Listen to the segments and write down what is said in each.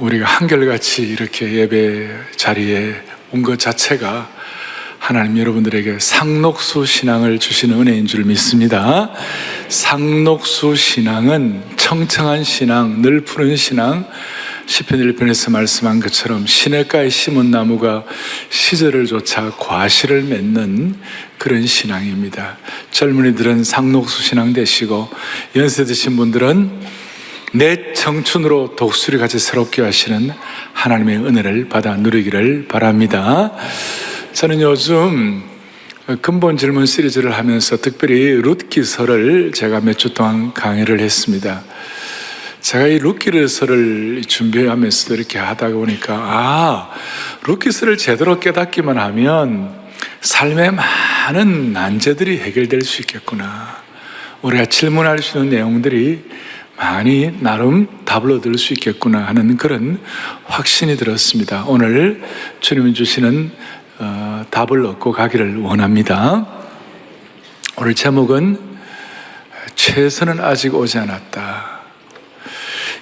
우리가 한결같이 이렇게 예배 자리에 온 것 자체가 하나님 여러분들에게 상록수 신앙을 주시는 은혜인 줄 믿습니다. 상록수 신앙은 청청한 신앙, 늘 푸른 신앙, 시편 1편에서 말씀한 것처럼 시냇가에 심은 나무가 시절을 쫓아 과실을 맺는 그런 신앙입니다. 젊은이들은 상록수 신앙 되시고 연세 드신 분들은 내 청춘으로 독수리 같이 새롭게 하시는 하나님의 은혜를 받아 누리기를 바랍니다. 저는 요즘 근본 질문 시리즈를 하면서 특별히 룻기서를 제가 몇 주 동안 강의를 했습니다. 제가 이 룻기서를 준비하면서도 이렇게 하다 보니까 룻기서를 제대로 깨닫기만 하면 삶의 많은 난제들이 해결될 수 있겠구나. 우리가 질문할 수 있는 내용들이 많이 나름 답을 얻을 수 있겠구나 하는 그런 확신이 들었습니다. 오늘 주님이 주시는 답을 얻고 가기를 원합니다. 오늘 제목은 최선은 아직 오지 않았다.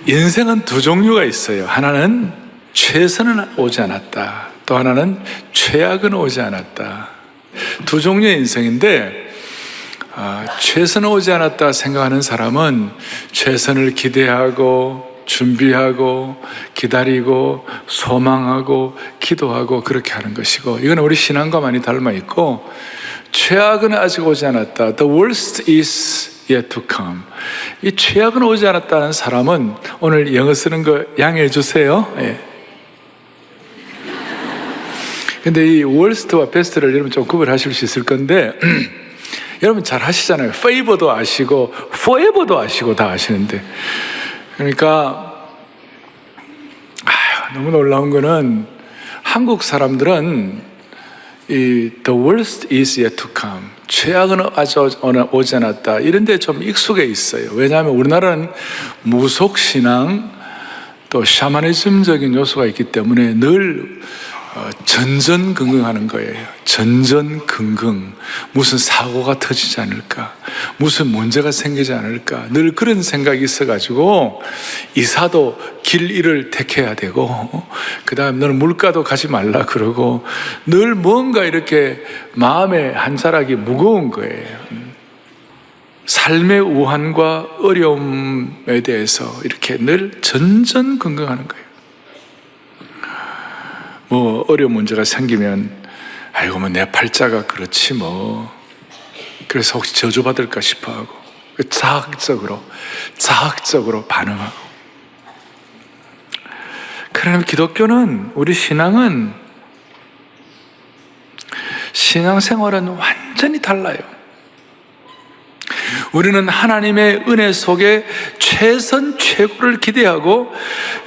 인생은 두 종류가 있어요. 하나는 최선은 오지 않았다. 또 하나는 최악은 오지 않았다. 두 종류의 인생인데 최선은 오지 않았다 생각하는 사람은 최선을 기대하고 준비하고 기다리고 소망하고 기도하고 그렇게 하는 것이고, 이건 우리 신앙과 많이 닮아 있고, 최악은 아직 오지 않았다. The worst is yet to come. 이 최악은 오지 않았다는 사람은 오늘 영어 쓰는 거 양해해 주세요. 예. 근데 이 worst와 best를 여러분 좀 구별하실 수 있을 건데 여러분 잘 하시잖아요. favor도 아시고 forever도 아시고 다 아시는데, 그러니까 너무 놀라운 거는 한국 사람들은 이 the worst is yet to come, 최악은 아직 오지 않았다, 이런 데 좀 익숙해 있어요. 왜냐하면 우리나라는 무속신앙 또 샤머니즘적인 요소가 있기 때문에 늘 전전긍긍하는 거예요. 전전긍긍. 무슨 사고가 터지지 않을까, 무슨 문제가 생기지 않을까, 늘 그런 생각이 있어가지고 이사도 길 잃을 택해야 되고, 그 다음 너는 물가도 가지 말라 그러고, 늘 뭔가 이렇게 마음의 한 자락이 무거운 거예요. 삶의 우환과 어려움에 대해서 이렇게 늘 전전긍긍하는 거예요. 뭐 어려운 문제가 생기면 아이고 뭐 내 팔자가 그렇지 뭐, 그래서 혹시 저주받을까 싶어하고 자학적으로 반응하고. 그러나 기독교는, 우리 신앙은, 신앙생활은 완전히 달라요. 우리는 하나님의 은혜 속에 최선 최고를 기대하고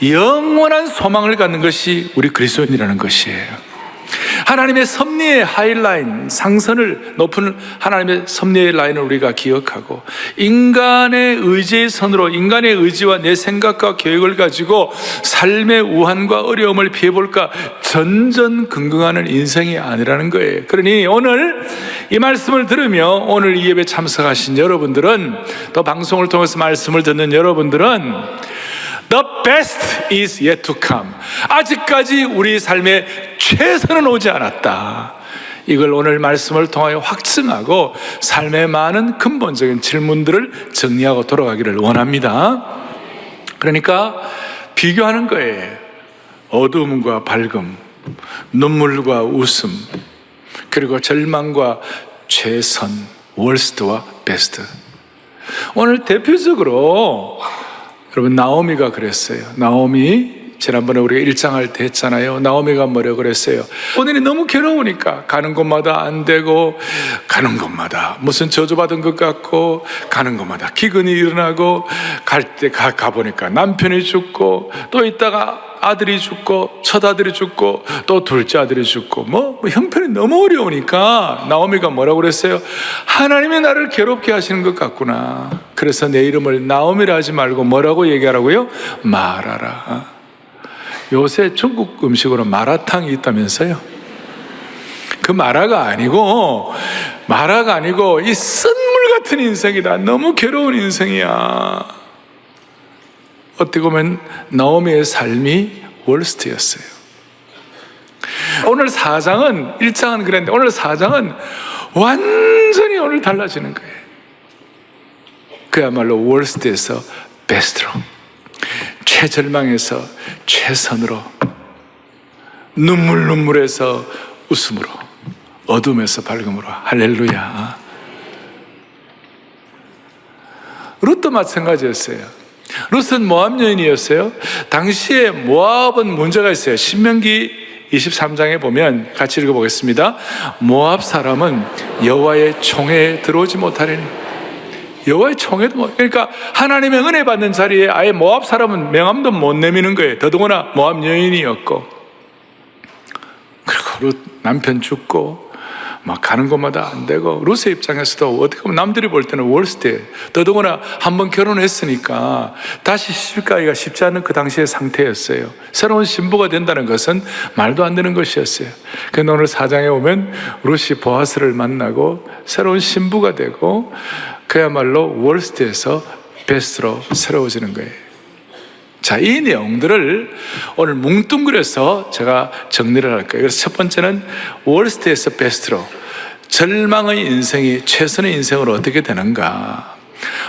영원한 소망을 갖는 것이 우리 그리스도인이라는 것이에요. 하나님의 섭리의 하이라인, 상선을 높은 하나님의 섭리의 라인을 우리가 기억하고, 인간의 의지의 선으로 인간의 의지와 내 생각과 계획을 가지고 삶의 우환과 어려움을 피해볼까 전전긍긍하는 인생이 아니라는 거예요. 그러니 오늘 이 말씀을 들으며 오늘 이 예배 참석하신 여러분들은, 또 방송을 통해서 말씀을 듣는 여러분들은 The best is yet to come. 아직까지 우리 삶에 최선은 오지 않았다. 이걸 오늘 말씀을 통하여 확증하고 삶의 많은 근본적인 질문들을 정리하고 돌아가기를 원합니다. 그러니까 비교하는 거예요. 어두움과 밝음, 눈물과 웃음, 그리고 절망과 최선, worst와 best. 오늘 대표적으로 여러분, 나오미가 그랬어요. 나오미, 지난번에 우리가 1장 할 때 했잖아요. 나오미가 뭐라고 그랬어요? 본인이 너무 괴로우니까 가는 곳마다 안 되고, 가는 곳마다 무슨 저주받은 것 같고, 가는 곳마다 기근이 일어나고, 갈 때 가보니까 남편이 죽고, 또 있다가 아들이 죽고, 첫 아들이 죽고, 또 둘째 아들이 죽고, 뭐 형편이 너무 어려우니까 나오미가 뭐라고 그랬어요? 하나님이 나를 괴롭게 하시는 것 같구나. 그래서 내 이름을 나오미라 하지 말고 뭐라고 얘기하라고요? 마라라. 요새 중국 음식으로 마라탕이 있다면서요? 그 마라가 아니고 이 쓴물 같은 인생이다. 너무 괴로운 인생이야. 어떻게 보면 나오미의 삶이 월스트였어요. 오늘 4장은 1장은 그랬는데 오늘 4장은 완전히 오늘 달라지는 거예요. 그야말로 월스트에서 베스트로, 최절망에서 최선으로, 눈물에서 웃음으로, 어둠에서 밝음으로. 할렐루야. 룻도 마찬가지였어요. 룻은 모압 여인이었어요. 당시에 모압은 문제가 있어요. 신명기 23장에 보면 같이 읽어보겠습니다. 모압 사람은 여호와의 총회에 들어오지 못하리니. 여호와의 총회도 그러니까 하나님의 은혜 받는 자리에 아예 모압 사람은 명함도 못 내미는 거예요. 더더구나 모압 여인이었고, 그리고 룻 남편 죽고 막 가는 곳마다 안 되고, 룻의 입장에서도 어떻게 보면 남들이 볼 때는 월스트예요. 더더구나 한번 결혼했으니까 다시 시집가기가 쉽지 않은 그 당시의 상태였어요. 새로운 신부가 된다는 것은 말도 안 되는 것이었어요. 그런데 오늘 4장에 오면 룻이 보아스를 만나고 새로운 신부가 되고 그야말로 월스트에서 베스트로 새로워지는 거예요. 자, 이 내용들을 오늘 뭉뚱그려서 제가 정리를 할 거예요. 그래서 첫 번째는 월스트에서 베스트로, 절망의 인생이 최선의 인생으로 어떻게 되는가.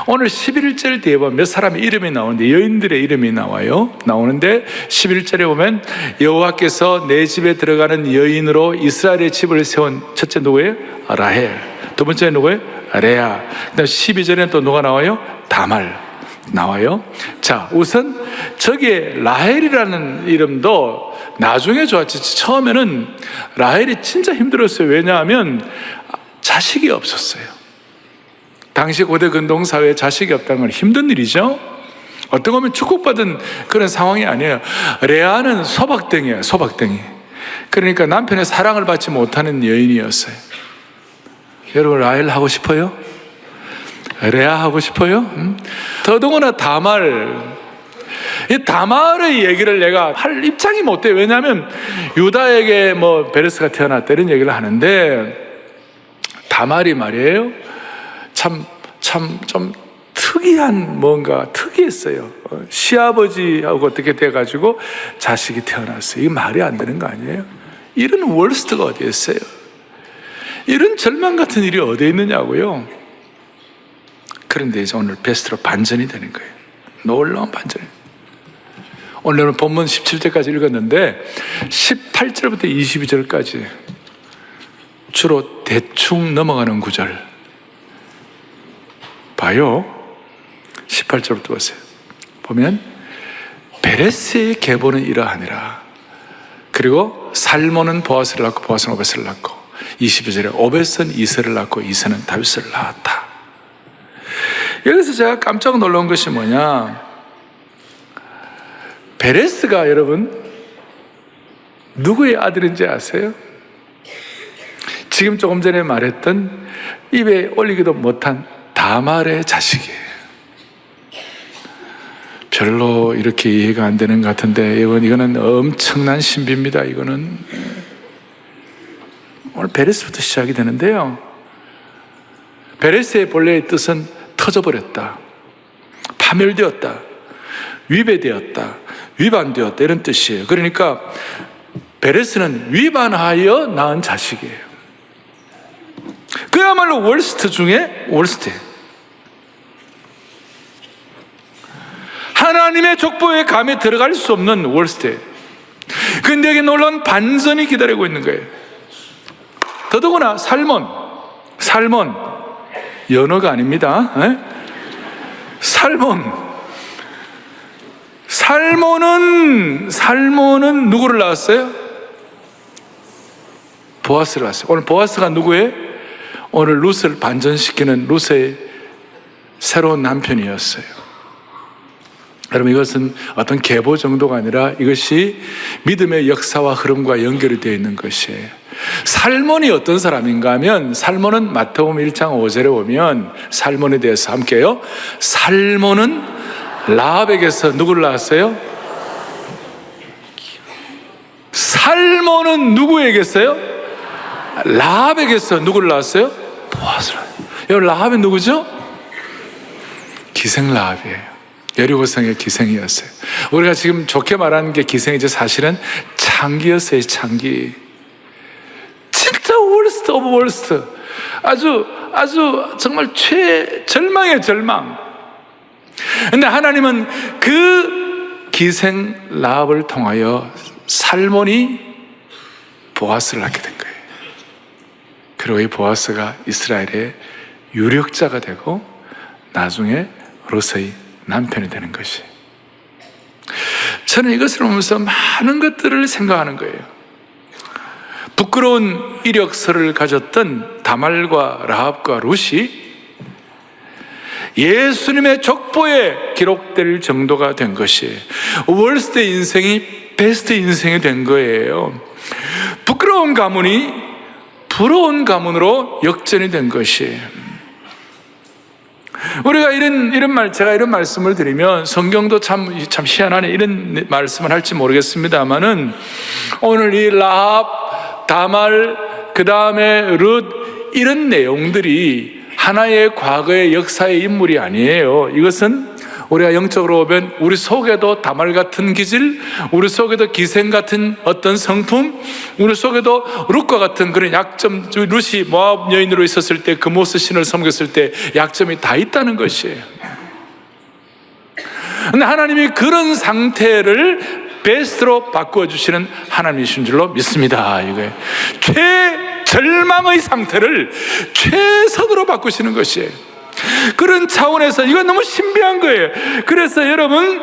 오늘 11절 뒤에 보면 몇 사람의 이름이 나오는데, 여인들의 이름이 나오는데 11절에 보면 여호와께서 내 집에 들어가는 여인으로 이스라엘의 집을 세운 첫째 누구예요? 라헬. 두 번째 누구예요? 레아. 그다음 12절에는 또 누가 나와요? 다말 나와요. 자, 우선 저기에 라헬이라는 이름도 나중에 좋았지, 처음에는 라헬이 진짜 힘들었어요. 왜냐하면 자식이 없었어요. 당시 고대 근동사회에 자식이 없다는 건 힘든 일이죠. 어떻게 보면 축복받은 그런 상황이 아니에요. 레아는 소박댕이에요. 소박댕이. 그러니까 남편의 사랑을 받지 못하는 여인이었어요. 여러분, 라헬 하고 싶어요? 레아 하고 싶어요? 더더구나 다말. 이 다말의 얘기를 내가 할 입장이 못 돼요. 왜냐하면 유다에게 뭐 베레스가 태어났다 이런 얘기를 하는데, 다말이 말이에요, 참 좀 특이한, 뭔가 특이했어요. 시아버지하고 어떻게 돼가지고 자식이 태어났어요. 이게 말이 안 되는 거 아니에요? 이런 월스트가 어디에 있어요? 이런 절망 같은 일이 어디에 있느냐고요. 그런데 이제 오늘 베스트로 반전이 되는 거예요. 놀라운 반전이. 오늘은 본문 17절까지 읽었는데 18절부터 22절까지 주로 대충 넘어가는 구절 봐요. 18절부터 보세요. 보면 베레스의 계보는 이러하니라. 그리고 살몬은 보아스를 낳고 보아스는 오벳을 낳고, 22절에 오벳은 이세를 낳고 이세는 다윗을 낳았다. 여기서 제가 깜짝 놀란 것이 뭐냐, 베레스가 여러분 누구의 아들인지 아세요? 지금 조금 전에 말했던 입에 올리기도 못한 다말의 자식이에요. 별로 이렇게 이해가 안 되는 것 같은데, 이거는 엄청난 신비입니다. 이거는 오늘 베레스부터 시작이 되는데요, 베레스의 본래의 뜻은 터져버렸다, 파멸되었다, 위배되었다, 위반되었다 이런 뜻이에요. 그러니까 베레스는 위반하여 낳은 자식이에요. 그야말로 월스트 중에 월스트예요. 하나님의 족보에 감히 들어갈 수 없는 월스트예요. 그런데 여기 놀라운 반전이 기다리고 있는 거예요. 더더구나 살몬 연어가 아닙니다. 살몬은 누구를 낳았어요? 보아스를 낳았어요. 오늘 보아스가 누구예요? 오늘 룻을 반전시키는 룻의 새로운 남편이었어요. 여러분, 이것은 어떤 계보 정도가 아니라 이것이 믿음의 역사와 흐름과 연결이 되어 있는 것이에요. 살몬이 어떤 사람인가 하면, 살몬은 마태복음 1장 5절에 보면 살몬에 대해서 함께요. 살몬은 라합에게서 누구를 낳았어요? 살몬은 누구에게서요? 라합에게서 누구를 낳았어요? 보아스를. 여러분, 라합이 누구죠? 기생 라합이에요. 여리고성의 기생이었어요. 우리가 지금 좋게 말하는 게 기생이지 사실은 창기였어요. 창기. 진짜 월스트 오브 월스트. 아주 정말 최절망의 절망. 근데 하나님은 그 기생 라합을 통하여 살몬이 보아스를 낳게 된 거예요. 그리고 이 보아스가 이스라엘의 유력자가 되고 나중에 롯의 남편이 되는 것이. 저는 이것을 보면서 많은 것들을 생각하는 거예요. 부끄러운 이력서를 가졌던 다말과 라합과 룻이 예수님의 족보에 기록될 정도가 된 것이 월스트 인생이 베스트 인생이 된 거예요. 부끄러운 가문이 부러운 가문으로 역전이 된 것이. 우리가 제가 이런 말씀을 드리면 성경도 참 희한하네 이런 말씀을 할지 모르겠습니다만은 오늘 이 라합, 다말, 그 다음에 룻 이런 내용들이 하나의 과거의 역사의 인물이 아니에요. 이것은 우리가 영적으로 보면 우리 속에도 다말 같은 기질, 우리 속에도 기생 같은 어떤 성품, 우리 속에도 룻과 같은 그런 약점, 룻이 모압 여인으로 있었을 때 그 모스 신을 섬겼을 때 약점이 다 있다는 것이에요. 그런데 하나님이 그런 상태를 베스트로 바꾸어주시는 하나님이신 줄로 믿습니다. 이거예요. 최절망의 상태를 최선으로 바꾸시는 것이에요. 그런 차원에서 이건 너무 신비한 거예요. 그래서 여러분,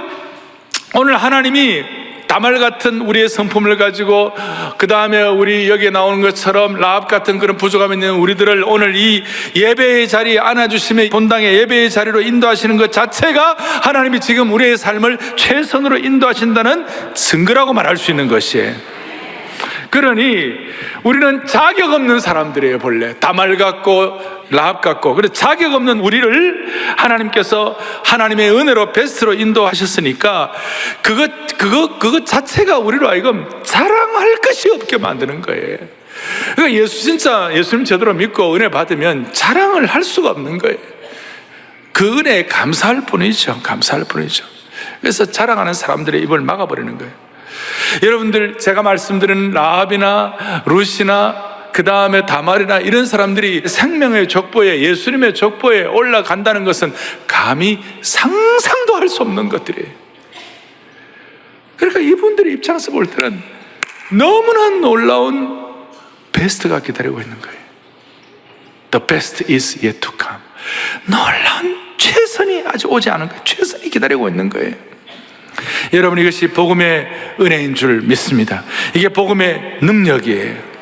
오늘 하나님이 다말 같은 우리의 성품을 가지고 그 다음에 우리 여기에 나오는 것처럼 라합 같은 그런 부족함이 있는 우리들을 오늘 이 예배의 자리에 안아주시며 본당의 예배의 자리로 인도하시는 것 자체가 하나님이 지금 우리의 삶을 최선으로 인도하신다는 증거라고 말할 수 있는 것이에요. 그러니 우리는 자격 없는 사람들이에요. 본래 다말 같고 라합 같고, 그래서 자격 없는 우리를 하나님께서 하나님의 은혜로 베스트로 인도하셨으니까 그것 자체가 우리로 하여금 자랑할 것이 없게 만드는 거예요. 그러니까 예수님 제대로 믿고 은혜 받으면 자랑을 할 수가 없는 거예요. 그 은혜에 감사할 뿐이죠. 감사할 뿐이죠. 그래서 자랑하는 사람들의 입을 막아버리는 거예요. 여러분들, 제가 말씀드린 라합이나 룻이나 그 다음에 다말이나 이런 사람들이 생명의 족보에, 예수님의 족보에 올라간다는 것은 감히 상상도 할 수 없는 것들이에요. 그러니까 이분들의 입장에서 볼 때는 너무나 놀라운 베스트가 기다리고 있는 거예요. The best is yet to come. 놀라운 최선이 아직 오지 않은 거예요. 최선이 기다리고 있는 거예요. 여러분, 이것이 복음의 은혜인 줄 믿습니다. 이게 복음의 능력이에요.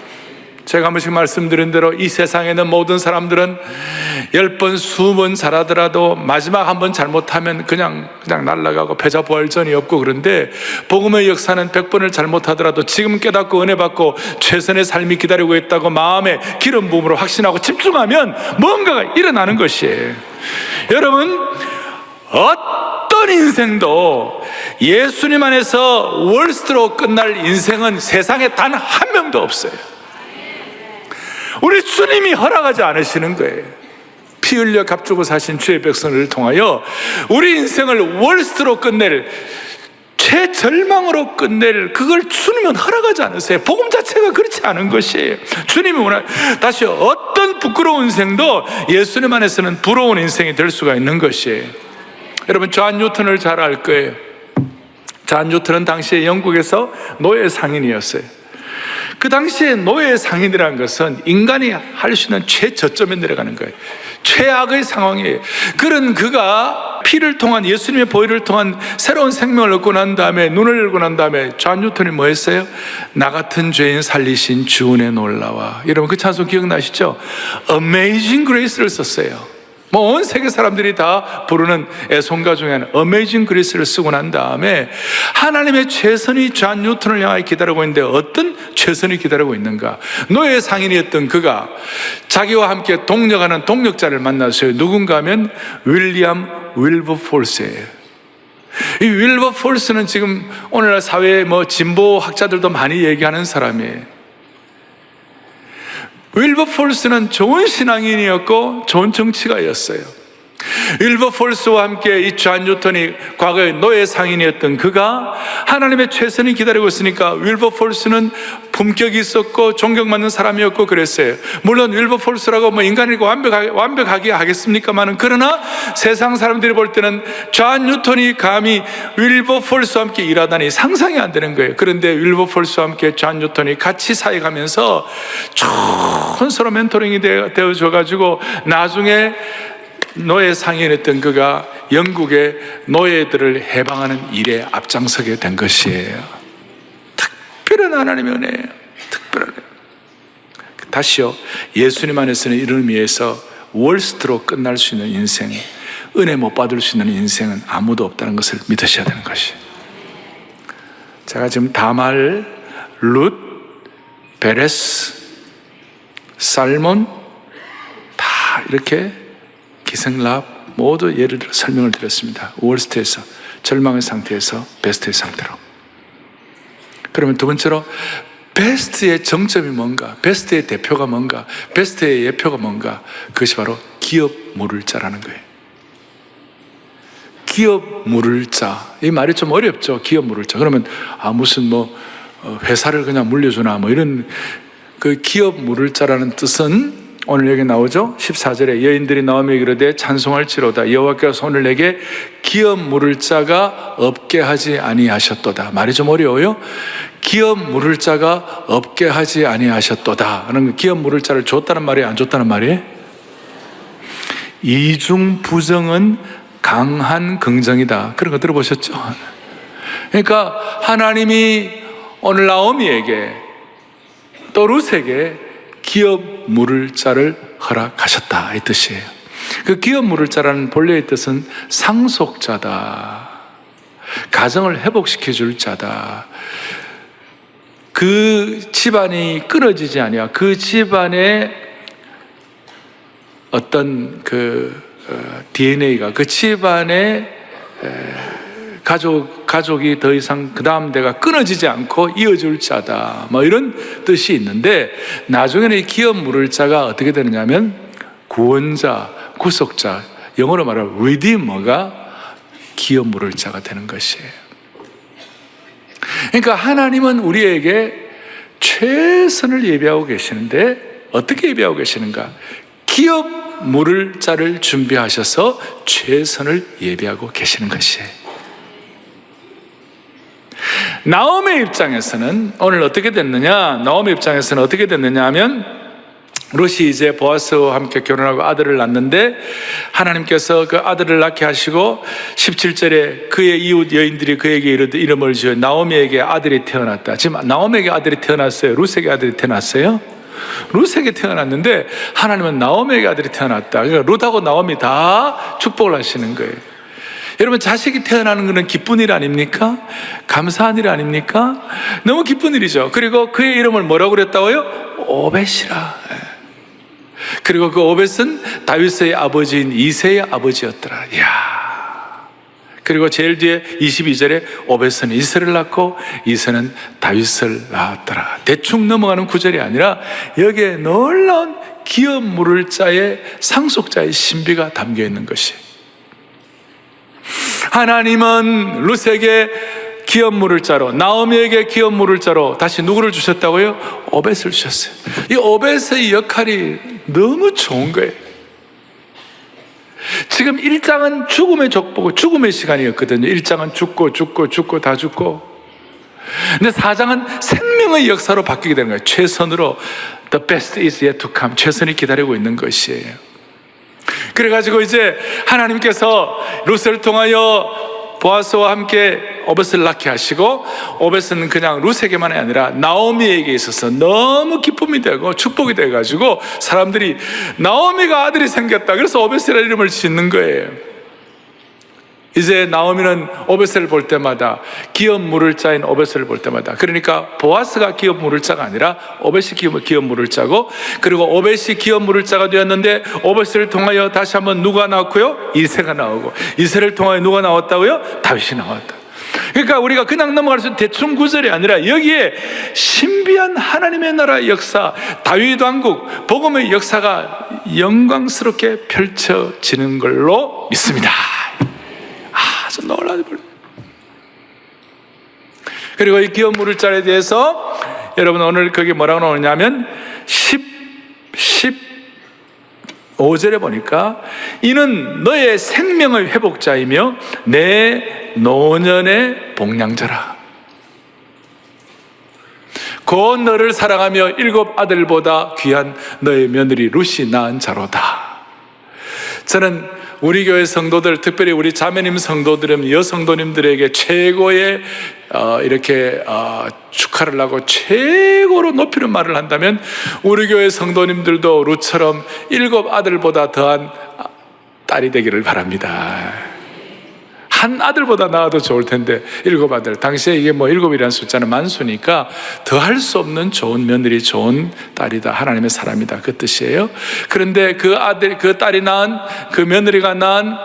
제가 한 번씩 말씀드린 대로 이 세상에 있는 모든 사람들은 10번, 20번 잘하더라도 마지막 한 번 잘못하면 그냥 날아가고 패자부활전이 없고, 그런데 복음의 역사는 100번을 잘못하더라도 지금 깨닫고 은혜 받고 최선의 삶이 기다리고 있다고 마음에 기름 부음으로 확신하고 집중하면 뭔가가 일어나는 것이에요. 여러분, 어떤 인생도 예수님 안에서 월스트로 끝날 인생은 세상에 단 한 명도 없어요. 우리 주님이 허락하지 않으시는 거예요. 피 흘려 값주고 사신 주의 백성을 통하여 우리 인생을 월스트로 끝낼, 최절망으로 끝낼, 그걸 주님은 허락하지 않으세요. 복음 자체가 그렇지 않은 것이에요. 주님이 다시 어떤 부끄러운 인생도 예수님 안에서는 부러운 인생이 될 수가 있는 것이에요. 여러분, 존 뉴턴을 잘 알 거예요. 존 뉴턴은 당시에 영국에서 노예 상인이었어요. 그 당시에 노예 상인이라는 것은 인간이 할 수 있는 최저점에 내려가는 거예요. 최악의 상황이에요. 그런 그가 피를 통한, 예수님의 보혈을 통한 새로운 생명을 얻고 난 다음에, 눈을 열고 난 다음에 존 뉴턴이 뭐 했어요? 나 같은 죄인 살리신 주 은혜 놀라와. 여러분, 그 찬송 기억나시죠? Amazing Grace를 썼어요. 온 세계 사람들이 다 부르는 애송가 중에 하나, Amazing Grace를 쓰고 난 다음에 하나님의 최선이 존 뉴턴을 향하여 기다리고 있는데 어떤 최선이 기다리고 있는가? 노예 상인이었던 그가 자기와 함께 동력하는 동력자를 만났어요. 누군가 하면 윌리엄 윌버포스예요. 이 윌버포스는 지금 오늘날 사회의 진보 학자들도 많이 얘기하는 사람이에요. 윌버포스는 좋은 신앙인이었고 좋은 정치가였어요. 윌버폴스와 함께 이 존 뉴턴이 과거에 노예 상인이었던 그가 하나님의 최선이 기다리고 있으니까 윌버폴스는 품격이 있었고 존경받는 사람이었고 그랬어요. 물론 윌버폴스라고 뭐 인간이고 완벽하게 하겠습니까만은, 그러나 세상 사람들이 볼 때는 존 뉴턴이 감히 윌버폴스와 함께 일하다니 상상이 안 되는 거예요. 그런데 윌버폴스와 함께 존 뉴턴이 같이 사역하면서 좋은 서로 멘토링이 되어줘가지고 나중에 노예 상인이었던 그가 영국의 노예들을 해방하는 일에 앞장서게 된 것이에요. 특별한 하나님의 은혜예요. 특별한 은혜. 다시요, 예수님 안에서는 이런 의미에서 월스트로 끝날 수 있는 인생, 은혜 못 받을 수 있는 인생은 아무도 없다는 것을 믿으셔야 되는 것이에요. 제가 지금 다말, 룻, 베레스, 살몬 다 이렇게 기생랍 모두 예를 들어 설명을 드렸습니다. 월스트에서, 절망의 상태에서 베스트의 상태로. 그러면 두 번째로 베스트의 정점이 뭔가, 베스트의 대표가 뭔가, 베스트의 예표가 뭔가, 그것이 바로 기업 물을 자라는 거예요. 기업 물을 자. 이 말이 좀 어렵죠. 기업 물을 자. 그러면 무슨 회사를 그냥 물려주나 이런, 그 기업 물을 자라는 뜻은 오늘 여기 나오죠. 14절에 여인들이 나오며 이르되 찬송할지로다 여호와께서 오늘 내게 기업 물을 자가 없게 하지 아니하셨도다. 말이 좀 어려워요. 기업 물을 자가 없게 하지 아니하셨도다 하는, 기업 물을 자를 줬다는 말이에요, 안 줬다는 말이에요? 이중 부정은 강한 긍정이다, 그런 거 들어보셨죠? 그러니까 하나님이 오늘 나오미에게 또 룻에게 기업 물을 자를 허락하셨다, 이 뜻이에요. 그 기업 물을 자라는 본래의 뜻은 상속자다, 가정을 회복시켜줄 자다. 그 집안이 끊어지지 아니야. 그 집안의 어떤 DNA가, 그 집안의 가족이 더 이상 그 다음 대가 끊어지지 않고 이어줄 자다, 이런 뜻이 있는데, 나중에는 이 기업 물을 자가 어떻게 되느냐면 구원자, 구속자, 영어로 말하면 리디머가 기업 물을 자가 되는 것이에요. 그러니까 하나님은 우리에게 최선을 예비하고 계시는데, 어떻게 예비하고 계시는가? 기업 물을 자를 준비하셔서 최선을 예비하고 계시는 것이에요. 나오미 입장에서는 오늘 어떻게 됐느냐? 나오미 입장에서는 어떻게 됐느냐 하면, 룻이 이제 보아스와 함께 결혼하고 아들을 낳는데, 하나님께서 그 아들을 낳게 하시고 17절에 그의 이웃 여인들이 그에게 이르되 이름을 지어 나오미에게 아들이 태어났다. 지금 나오미에게 아들이 태어났어요? 룻에게 아들이 태어났어요? 룻에게 태어났는데 하나님은 나오미에게 아들이 태어났다. 그러니까 룻하고 나오미 다 축복을 하시는 거예요. 여러분, 자식이 태어나는 것은 기쁜 일 아닙니까? 감사한 일 아닙니까? 너무 기쁜 일이죠. 그리고 그의 이름을 뭐라고 그랬다고요? 오벳이라. 그리고 그 오벳은 다윗의 아버지인 이새의 아버지였더라. 이야. 그리고 제일 뒤에 22절에 오벳은 이새를 낳고 이새는 다윗을 낳았더라. 대충 넘어가는 구절이 아니라 여기에 놀라운 기업 물을 자의 상속자의 신비가 담겨 있는 것이, 하나님은 룻에게 기업 물을 자로, 나오미에게 기업 물을 자로 다시 누구를 주셨다고요? 오벳을 주셨어요. 이 오벳의 역할이 너무 좋은 거예요. 지금 1장은 죽음의 족보고 죽음의 시간이었거든요. 1장은 죽고 다 죽고. 근데 4장은 생명의 역사로 바뀌게 되는 거예요. 최선으로, the best is yet to come, 최선이 기다리고 있는 것이에요. 그래가지고 이제 하나님께서 룻을 통하여 보아스와 함께 오벳을 낳게 하시고, 오벳은 그냥 룻에게만이 아니라 나오미에게 있어서 너무 기쁨이 되고 축복이 돼가지고 사람들이 나오미가 아들이 생겼다, 그래서 오벳이라는 이름을 짓는 거예요. 이제 나오미는 오벳을 볼 때마다, 기업 물을 자인 오벳을 볼 때마다, 그러니까 보아스가 기업 물을 자가 아니라 오벳이 기업 물을 자고, 그리고 오벳이 기업 물을 자가 되었는데 오벳을 통하여 다시 한번 누가 나왔고요? 이새가 나오고, 이새를 통하여 누가 나왔다고요? 다윗이 나왔다. 그러니까 우리가 그냥 넘어갈 수 있는 대충 구절이 아니라 여기에 신비한 하나님의 나라 역사, 다윗 왕국, 복음의 역사가 영광스럽게 펼쳐지는 걸로 믿습니다. 아주 놀라운. 그리고 이 기업 물을 자리에 대해서 여러분 오늘 거기 뭐라고 나오냐면 15절에 보니까 이는 너의 생명의 회복자이며 내 노년의 복량자라. 곧 너를 사랑하며 7 아들보다 귀한 너의 며느리 룻이 낳은 자로다. 저는 우리 교회 성도들, 특별히 우리 자매님 성도들은 여성도님들에게 최고의 이렇게 축하를 하고 최고로 높이는 말을 한다면 우리 교회 성도님들도 룻처럼 7 아들보다 더한 딸이 되기를 바랍니다. 한 아들보다 낳아도 좋을 텐데 7 아들. 당시에 이게 뭐 7이라는 숫자는 만수니까 더 할 수 없는 좋은 며느리, 좋은 딸이다. 하나님의 사람이다. 그 뜻이에요. 그런데 그 딸이 낳은, 그 며느리가 낳은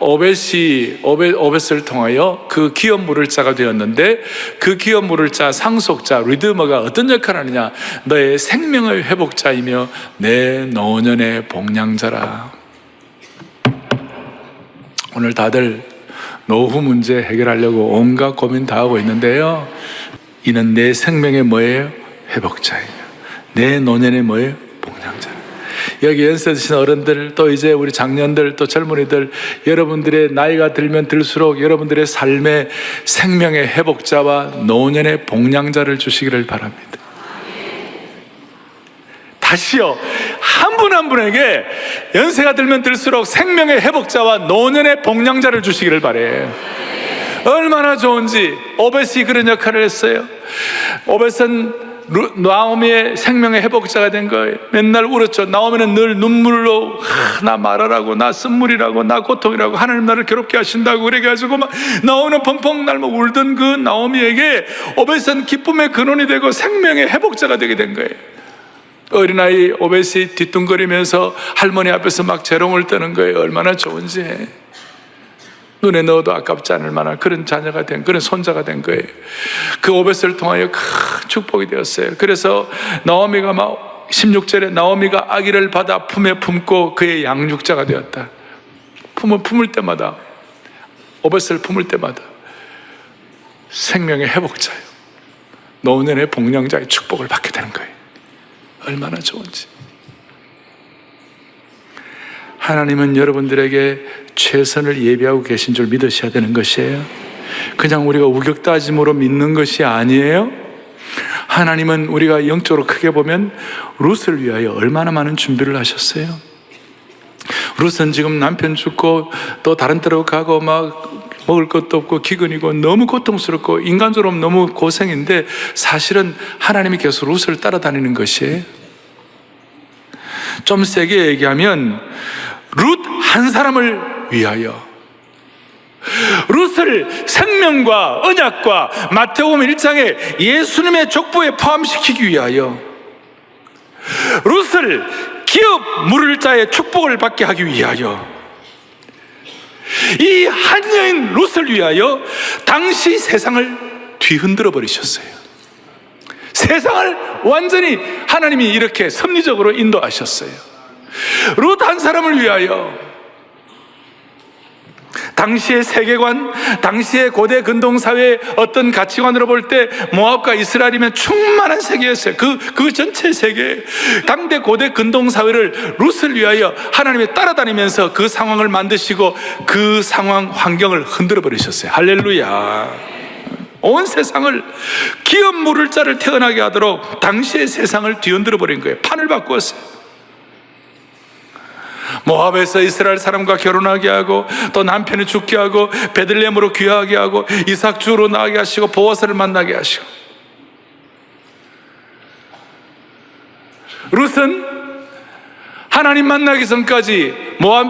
오벳을 통하여 그 기업 물을 자가 되었는데 그 기업 물을 자, 상속자, 리드머가 어떤 역할을 하느냐. 너의 생명의 회복자이며 내 노년의 복량자라. 오늘 다들 노후 문제 해결하려고 온갖 고민 다 하고 있는데요. 이는 내 생명의 뭐예요? 회복자예요. 내 노년의 뭐예요? 복량자. 여기 연세 드신 어른들, 또 이제 우리 장년들, 또 젊은이들, 여러분들의 나이가 들면 들수록 여러분들의 삶의 생명의 회복자와 노년의 복량자를 주시기를 바랍니다. 다시요, 한 분 한 분에게 연세가 들면 들수록 생명의 회복자와 노년의 복량자를 주시기를 바래요. 얼마나 좋은지. 오벳이 그런 역할을 했어요. 오벳은 나오미의 생명의 회복자가 된 거예요. 맨날 울었죠. 나오미는 늘 눈물로 나 말하라고, 나 쓴물이라고, 나 고통이라고, 하나님 나를 괴롭게 하신다고 그래 가지고 막 나오는 펑펑 날며 울던 그 나오미에게 오벳은 기쁨의 근원이 되고 생명의 회복자가 되게 된 거예요. 어린아이 오벳이 뒤뚱거리면서 할머니 앞에서 막 재롱을 떠는 거예요. 얼마나 좋은지. 눈에 넣어도 아깝지 않을 만한 그런 자녀가 된, 그런 손자가 된 거예요. 그 오벳을 통하여 큰 축복이 되었어요. 그래서 나오미가 막 16절에 나오미가 아기를 받아 품에 품고 그의 양육자가 되었다. 품을 때마다, 오벳을 품을 때마다 생명의 회복자예요. 노년의 복량자의 축복을 받게 되는 거예요. 얼마나 좋은지. 하나님은 여러분들에게 최선을 예비하고 계신 줄 믿으셔야 되는 것이에요. 그냥 우리가 우격다짐으로 믿는 것이 아니에요. 하나님은 우리가 영적으로 크게 보면 룻을 위하여 얼마나 많은 준비를 하셨어요. 룻은 지금 남편 죽고 또 다른 데로 가고 막 먹을 것도 없고 기근이고 너무 고통스럽고 인간적으로 너무 고생인데 사실은 하나님이 계속 룻을 따라다니는 것이에요. 좀 세게 얘기하면 룻 한 사람을 위하여, 룻을 생명과 언약과 마태복음 1장에 예수님의 족보에 포함시키기 위하여, 룻을 기업 물을 자의 축복을 받게 하기 위하여, 이 한 여인 룻을 위하여 당시 세상을 뒤흔들어 버리셨어요. 세상을 완전히 하나님이 이렇게 섭리적으로 인도하셨어요. 룻 한 사람을 위하여. 당시의 세계관, 당시의 고대 근동사회의 어떤 가치관으로 볼 때 모압과 이스라엘이면 충만한 세계였어요. 그 전체 세계, 당대 고대 근동사회를 룻을 위하여 하나님이 따라다니면서 그 상황을 만드시고 그 상황 환경을 흔들어 버리셨어요. 할렐루야. 온 세상을 기업 물을 자를 태어나게 하도록 당시의 세상을 뒤흔들어 버린 거예요. 판을 바꾸었어요. 모압에서 이스라엘 사람과 결혼하게 하고 또 남편이 죽게 하고 베들레헴으로 귀화하게 하고 이삭 주로 나가게 하시고 보아스를 만나게 하시고. 룻은 하나님 만나기 전까지 모압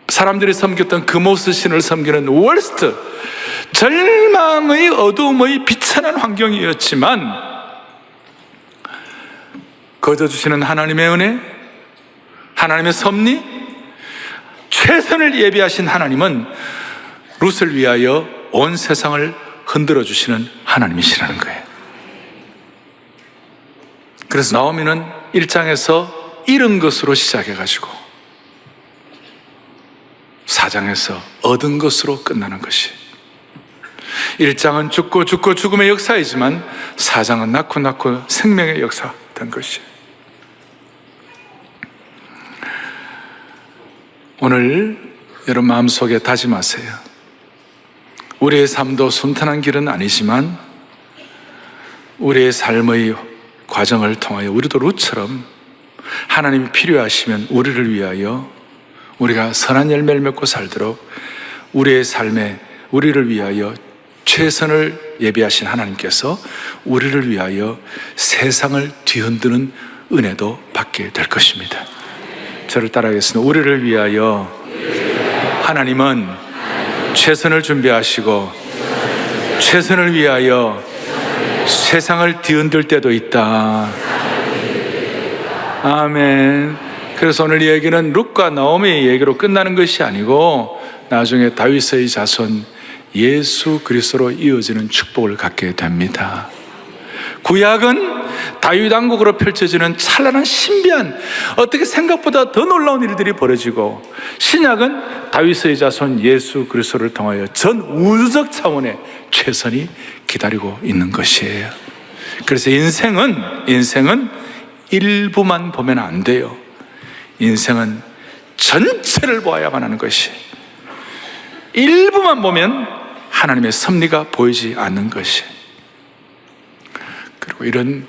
사람들이 섬겼던 그모스 신을 섬기는 월스트, 절망의 어두움의 비천한 환경이었지만 거저주시는 하나님의 은혜, 하나님의 섭리, 최선을 예비하신 하나님은 룻을 위하여 온 세상을 흔들어 주시는 하나님이시라는 거예요. 그래서 나오미는 1장에서 잃은 것으로 시작해가지고 4장에서 얻은 것으로 끝나는 것이, 1장은 죽고 죽음의 역사이지만 4장은 낳고 생명의 역사된 것이. 오늘 여러분 마음속에 다짐하세요. 우리의 삶도 순탄한 길은 아니지만 우리의 삶의 과정을 통하여 우리도 룻처럼 하나님이 필요하시면 우리를 위하여 우리가 선한 열매를 맺고 살도록 우리의 삶에 우리를 위하여 최선을 예비하신 하나님께서 우리를 위하여 세상을 뒤흔드는 은혜도 받게 될 것입니다. 저를 따라하겠습니다. 우리를 위하여 하나님은 최선을 준비하시고 최선을 위하여 세상을 뒤흔들 때도 있다. 아멘. 그래서 오늘 이 얘기는 룻과 나오미의 얘기로 끝나는 것이 아니고 나중에 다윗의 자손 예수 그리스도로 이어지는 축복을 갖게 됩니다. 구약은 다윗 왕국으로 펼쳐지는 찬란한 신비한, 어떻게 생각보다 더 놀라운 일들이 벌어지고, 신약은 다윗의 자손 예수 그리스도를 통하여 전 우주적 차원의 최선이 기다리고 있는 것이에요. 그래서 인생은 일부만 보면 안 돼요. 인생은 전체를 보아야만 하는 것이, 일부만 보면 하나님의 섭리가 보이지 않는 것이. 그리고 이런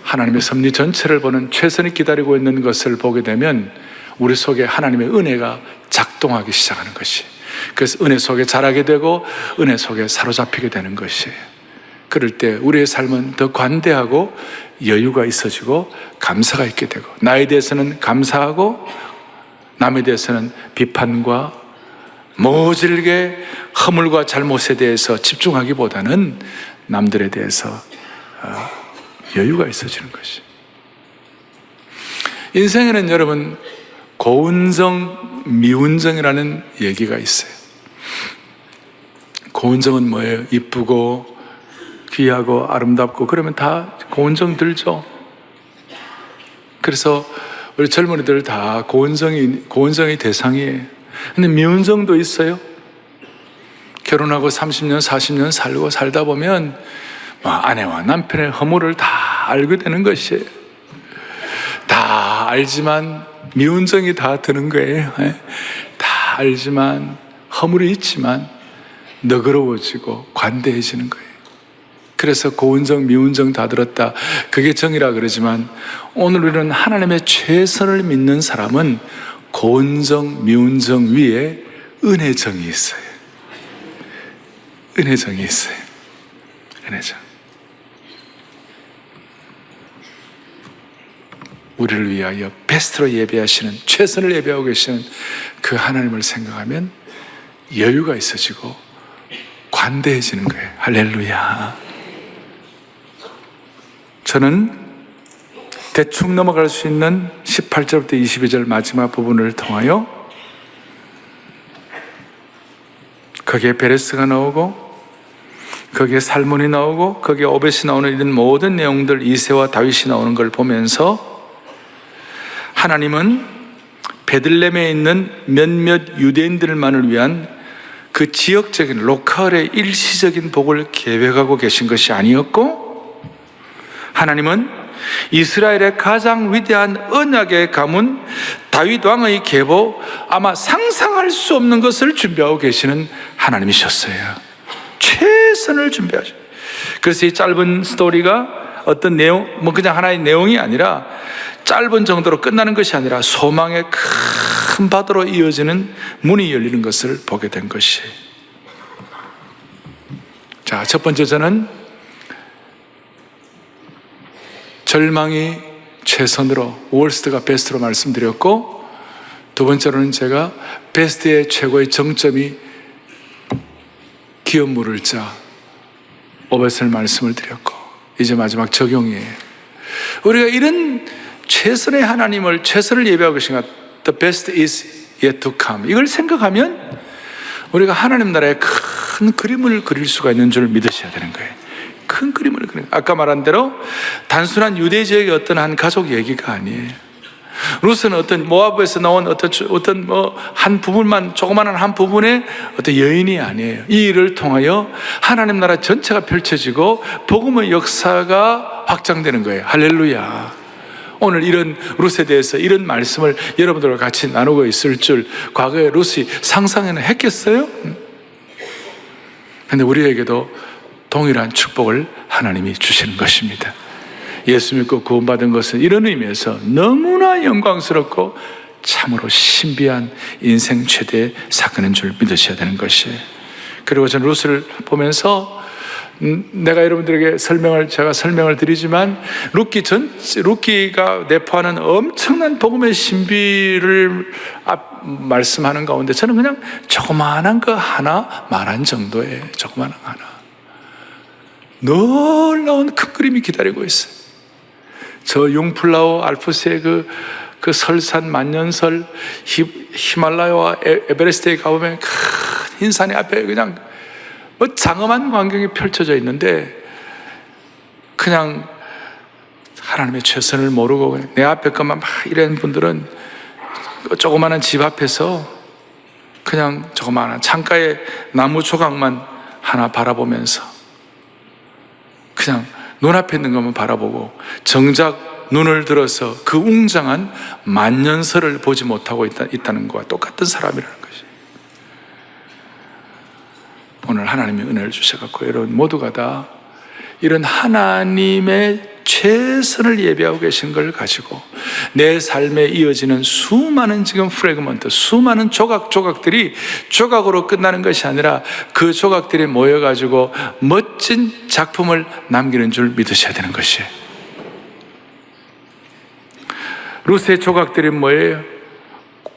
하나님의 섭리 전체를 보는, 최선이 기다리고 있는 것을 보게 되면 우리 속에 하나님의 은혜가 작동하기 시작하는 것이, 그래서 은혜 속에 자라게 되고 은혜 속에 사로잡히게 되는 것이에요. 그럴 때 우리의 삶은 더 관대하고 여유가 있어지고 감사가 있게 되고, 나에 대해서는 감사하고 남에 대해서는 비판과 모질게 허물과 잘못에 대해서 집중하기보다는 남들에 대해서 여유가 있어지는 것이. 인생에는 여러분 고운정, 미운정이라는 얘기가 있어요. 고운정은 뭐예요? 이쁘고 귀하고 아름답고 그러면 다 고운정 들죠. 그래서 우리 젊은이들 다 고운정의 대상이에요. 근데 미운정도 있어요. 결혼하고 30년, 40년 살다 보면 아내와 남편의 허물을 다 알게 되는 것이에요. 다 알지만 미운정이 다 드는 거예요. 다 알지만 허물이 있지만 너그러워지고 관대해지는 거예요. 그래서 고운정, 미운정 다 들었다, 그게 정이라 그러지만, 오늘 우리는 하나님의 최선을 믿는 사람은 고운정, 미운정 위에 은혜정이 있어요. 은혜정이 있어요. 은혜정. 우리를 위하여 베스트로 예배하시는, 최선을 예배하고 계시는 그 하나님을 생각하면 여유가 있어지고 관대해지는 거예요. 할렐루야. 저는 대충 넘어갈 수 있는 18절부터 22절 마지막 부분을 통하여, 거기에 베레스가 나오고 거기에 살몬이 나오고 거기에 오벳이 나오는 이런 모든 내용들, 이새와 다윗이 나오는 걸 보면서 하나님은 베들레헴에 있는 몇몇 유대인들만을 위한 그 지역적인 로컬의 일시적인 복을 계획하고 계신 것이 아니었고, 하나님은 이스라엘의 가장 위대한 언약의 가문 다윗 왕의 계보, 아마 상상할 수 없는 것을 준비하고 계시는 하나님이셨어요. 최선을 준비하죠. 그래서 이 짧은 스토리가 어떤 내용, 그냥 하나의 내용이 아니라 짧은 정도로 끝나는 것이 아니라 소망의 큰 바다로 이어지는 문이 열리는 것을 보게 된 것이. 자, 첫 번째, 저는 절망이 최선으로, 월스트가 베스트로 말씀드렸고, 두 번째로는 제가 베스트의 최고의 정점이 기업 물을 자 오벳을 말씀을 드렸고, 이제 마지막 적용이에요. 우리가 이런 최선의 하나님을, 최선을 예배하고 계신 것, the best is yet to come, 이걸 생각하면 우리가 하나님 나라의 큰 그림을 그릴 수가 있는 줄 믿으셔야 되는 거예요. 큰 그림을 그리는, 아까 말한 대로 단순한 유대 지역의 어떤 한 가족 얘기가 아니에요. 룻은 어떤 모압에서 나온 어떤 한 부분만, 조그마한 한 부분의 어떤 여인이 아니에요. 이 일을 통하여 하나님 나라 전체가 펼쳐지고 복음의 역사가 확장되는 거예요. 할렐루야. 오늘 이런 룻에 대해서 이런 말씀을 여러분들과 같이 나누고 있을 줄 과거에 룻이 상상에는 했겠어요? 근데 우리에게도 동일한 축복을 하나님이 주시는 것입니다. 예수 믿고 구원받은 것은 이런 의미에서 너무나 영광스럽고 참으로 신비한 인생 최대의 사건인 줄 믿으셔야 되는 것이에요. 그리고 저는 룻을 보면서 내가 여러분들에게 제가 설명을 드리지만 룻기가 내포하는 엄청난 복음의 신비를 말씀하는 가운데 저는 그냥 조그마한 거 하나 말한 정도예요. 조그마한 거 하나. 놀라운 큰 그림이 기다리고 있어요. 저 융플라우 알프스의 그 설산 만년설, 히말라야와 에베레스트에 가보면 큰 흰 산이 앞에 그냥 장엄한 광경이 펼쳐져 있는데, 그냥 하나님의 최선을 모르고 내 앞에 것만 막 이런 분들은 조그마한 집 앞에서 그냥 조그마한 창가에 나무 조각만 하나 바라보면서 그냥 눈앞에 있는 것만 바라보고 정작 눈을 들어서 그 웅장한 만년설을 보지 못하고 있다는 것과 똑같은 사람이라는 것이. 오늘 하나님이 은혜를 주셔갖고 여러분 모두가 다 이런 하나님의 최선을 예배하고 계신 걸 가지고 내 삶에 이어지는 수많은 지금 프래그먼트, 수많은 조각들이 조각으로 끝나는 것이 아니라 그 조각들이 모여가지고 멋진 작품을 남기는 줄 믿으셔야 되는 것이에요. 룻의 조각들이 뭐예요?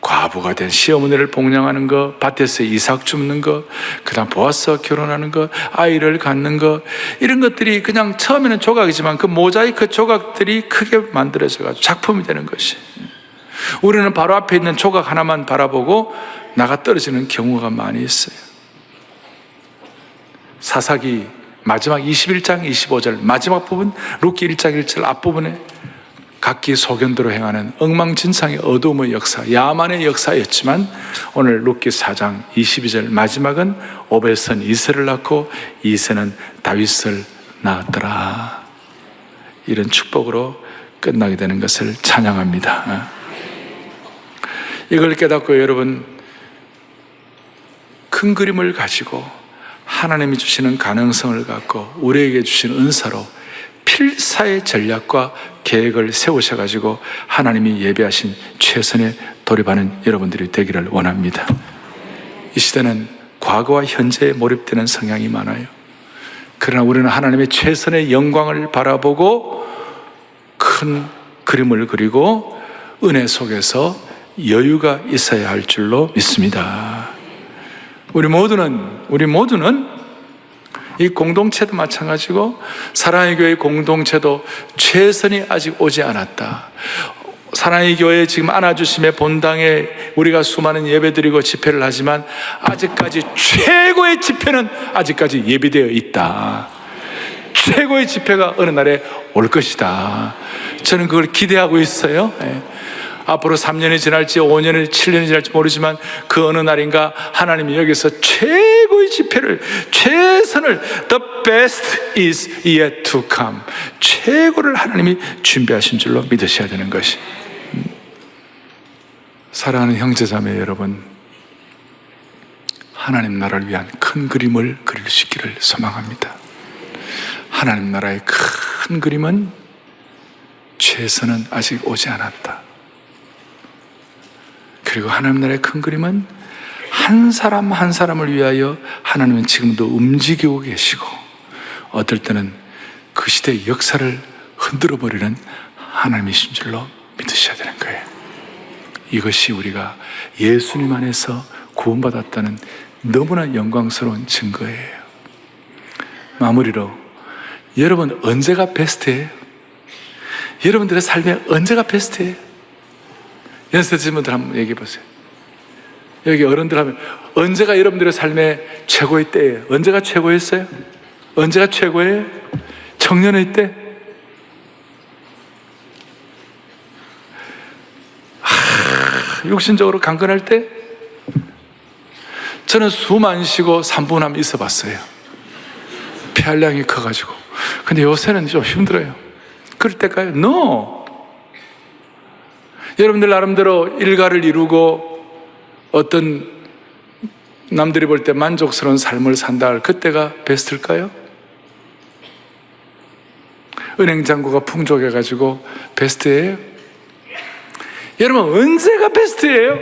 과부가 된 시어머니를 복양하는 것, 밭에서 이삭 줍는 것, 그 다음 보아스와 결혼하는 것, 아이를 갖는 것, 이런 것들이 그냥 처음에는 조각이지만 그 모자이크 조각들이 크게 만들어져가지고 작품이 되는 것이. 우리는 바로 앞에 있는 조각 하나만 바라보고 나가 떨어지는 경우가 많이 있어요. 사사기 마지막 21장 25절 마지막 부분, 룻기 1장 1절 앞부분에 각기 소견대로 행하는 엉망진창의 어두움의 역사, 야만의 역사였지만 오늘 룻기 4장 22절 마지막은 오벳은 이새를 낳고 이새는 다윗을 낳았더라. 이런 축복으로 끝나게 되는 것을 찬양합니다. 이걸 깨닫고 여러분 큰 그림을 가지고 하나님이 주시는 가능성을 갖고 우리에게 주신 은사로 필사의 전략과 계획을 세우셔가지고 하나님이 예배하신 최선에 돌입하는 여러분들이 되기를 원합니다. 이 시대는 과거와 현재에 몰입되는 성향이 많아요. 그러나 우리는 하나님의 최선의 영광을 바라보고 큰 그림을 그리고 은혜 속에서 여유가 있어야 할 줄로 믿습니다. 우리 모두는 이 공동체도 마찬가지고 사랑의 교회 공동체도 최선이 아직 오지 않았다. 사랑의 교회에 지금 안아주심의 본당에 우리가 수많은 예배드리고 집회를 하지만 아직까지 최고의 집회는 아직까지 예비되어 있다. 최고의 집회가 어느 날에 올 것이다. 저는 그걸 기대하고 있어요. 앞으로 3년이 지날지 5년이 7년이 지날지 모르지만 그 어느 날인가 하나님이 여기서 최고의 집회를, 최선을, the best is yet to come, 최고를 하나님이 준비하신 줄로 믿으셔야 되는 것이. 사랑하는 형제자매 여러분, 하나님 나라를 위한 큰 그림을 그릴 수 있기를 소망합니다. 하나님 나라의 큰 그림은 최선은 아직 오지 않았다. 그리고 하나님 나라의 큰 그림은 한 사람 한 사람을 위하여 하나님은 지금도 움직이고 계시고 어떨 때는 그 시대의 역사를 흔들어 버리는 하나님이신 줄로 믿으셔야 되는 거예요. 이것이 우리가 예수님 안에서 구원받았다는 너무나 영광스러운 증거예요. 마무리로 여러분 언제가 베스트예요? 여러분들의 삶에 언제가 베스트예요? 연세드신 분들 한번 얘기해 보세요. 여기 어른들 하면 언제가 여러분들의 삶의 최고의 때예요? 언제가 최고였어요? 언제가 최고예요? 청년의 때? 육신적으로 강건할 때? 저는 숨 안 쉬고 3분 하면 있어 봤어요. 폐활량이 커가지고. 근데 요새는 좀 힘들어요. 그럴 때까요? No! 여러분들 나름대로 일가를 이루고 어떤 남들이 볼 때 만족스러운 삶을 산다 할 그때가 베스트일까요? 은행 잔고가 풍족해가지고 베스트예요? 여러분, 언제가 베스트예요?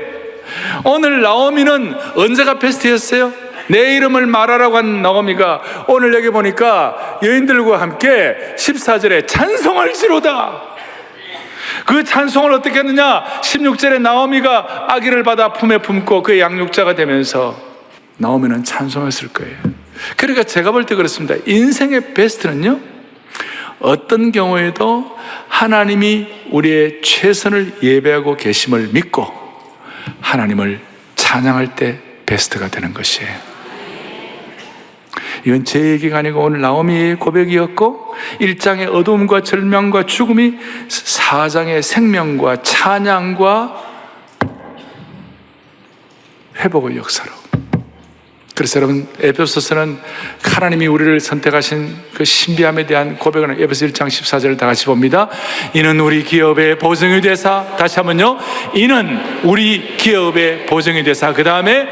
오늘 나오미는 언제가 베스트였어요? 내 이름을 말하라고 한 나오미가 오늘 여기 보니까 여인들과 함께 14절에 찬송을 지로다. 그 찬송을 어떻게 했느냐? 16절에 나오미가 아기를 받아 품에 품고 그의 양육자가 되면서 나오미는 찬송했을 거예요. 그러니까 제가 볼 때 그렇습니다. 인생의 베스트는요, 어떤 경우에도 하나님이 우리의 최선을 예배하고 계심을 믿고 하나님을 찬양할 때 베스트가 되는 것이에요. 이건 제 얘기가 아니고 오늘 나오미의 고백이었고 1장의 어두움과 절망과 죽음이 4장의 생명과 찬양과 회복의 역사로. 그래서 여러분, 에베소서는 하나님이 우리를 선택하신 그 신비함에 대한 고백을 에베소 1장 14절을 다 같이 봅니다. 이는 우리 기업의 보증이 되사, 다시 한번요, 이는 우리 기업의 보증이 되사, 그 다음에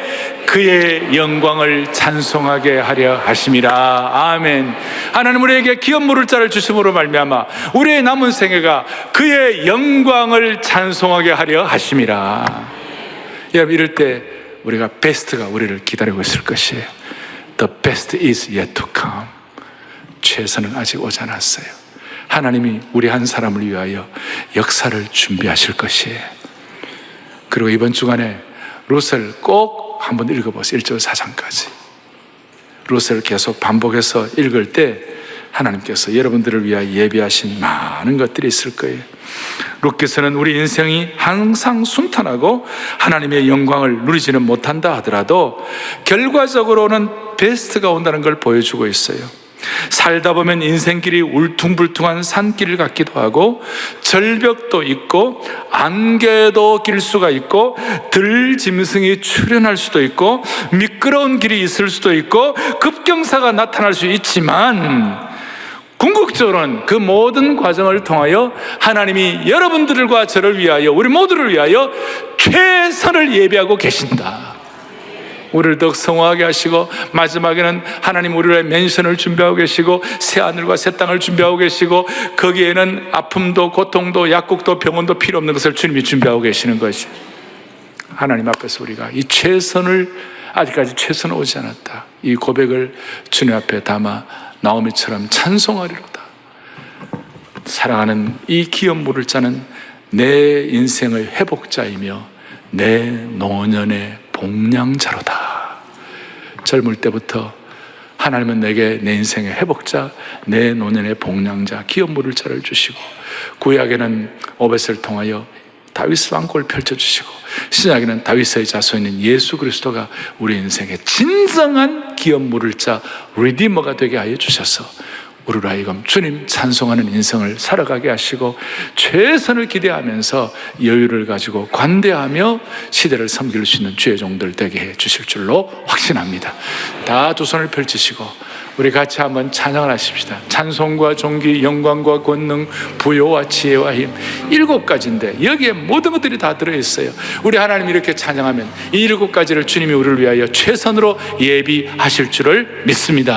그의 영광을 찬송하게 하려 하심이라. 아멘. 하나님 우리에게 기업 물을 자를 주심으로 말미암아 우리의 남은 생애가 그의 영광을 찬송하게 하려 하심이라. 여러분, 이럴 때 우리가 베스트가 우리를 기다리고 있을 것이에요. The best is yet to come. 최선은 아직 오지 않았어요. 하나님이 우리 한 사람을 위하여 역사를 준비하실 것이에요. 그리고 이번 주간에 루스를 꼭 한번 읽어보세요. 1절 4장까지 루스를 계속 반복해서 읽을 때 하나님께서 여러분들을 위하여 예비하신 많은 것들이 있을 거예요. 룻기서는 우리 인생이 항상 순탄하고 하나님의 영광을 누리지는 못한다 하더라도 결과적으로는 베스트가 온다는 걸 보여주고 있어요. 살다 보면 인생길이 울퉁불퉁한 산길 같기도 하고 절벽도 있고 안개도 낄 수가 있고 들짐승이 출현할 수도 있고 미끄러운 길이 있을 수도 있고 급경사가 나타날 수 있지만 궁극적으로는 그 모든 과정을 통하여 하나님이 여러분들과 저를 위하여 우리 모두를 위하여 최선을 예비하고 계신다. 우리를 더 성화하게 하시고 마지막에는 하나님 우리를 맨션을 준비하고 계시고 새 하늘과 새 땅을 준비하고 계시고 거기에는 아픔도 고통도 약국도 병원도 필요 없는 것을 주님이 준비하고 계시는 것이 하나님 앞에서 우리가 이 최선을 아직까지 최선은 오지 않았다. 이 고백을 주님 앞에 담아 나오미처럼 찬송하리로다. 사랑하는 이 기업 물을 자는 내 인생의 회복자이며 내 노년의 복량자로다. 젊을 때부터 하나님은 내게 내 인생의 회복자, 내 노년의 복량자, 기업 물을 자를 주시고 구약에는 오벳을 통하여 다윗 왕국을 펼쳐주시고 신약에는 다윗의 자손인 예수 그리스도가 우리 인생의 진정한 기업 물을 자 리디머가 되게 하여 주셔서 우리로 하여금 주님 찬송하는 인생을 살아가게 하시고 최선을 기대하면서 여유를 가지고 관대하며 시대를 섬길 수 있는 주의 종들 되게 해 주실 줄로 확신합니다. 다 두 손을 펼치시고 우리 같이 한번 찬양을 하십시다. 찬송과 존귀, 영광과 권능, 부요와 지혜와 힘 7가지인데 여기에 모든 것들이 다 들어있어요. 우리 하나님 이렇게 찬양하면 이 7가지를 주님이 우리를 위하여 최선으로 예비하실 줄을 믿습니다.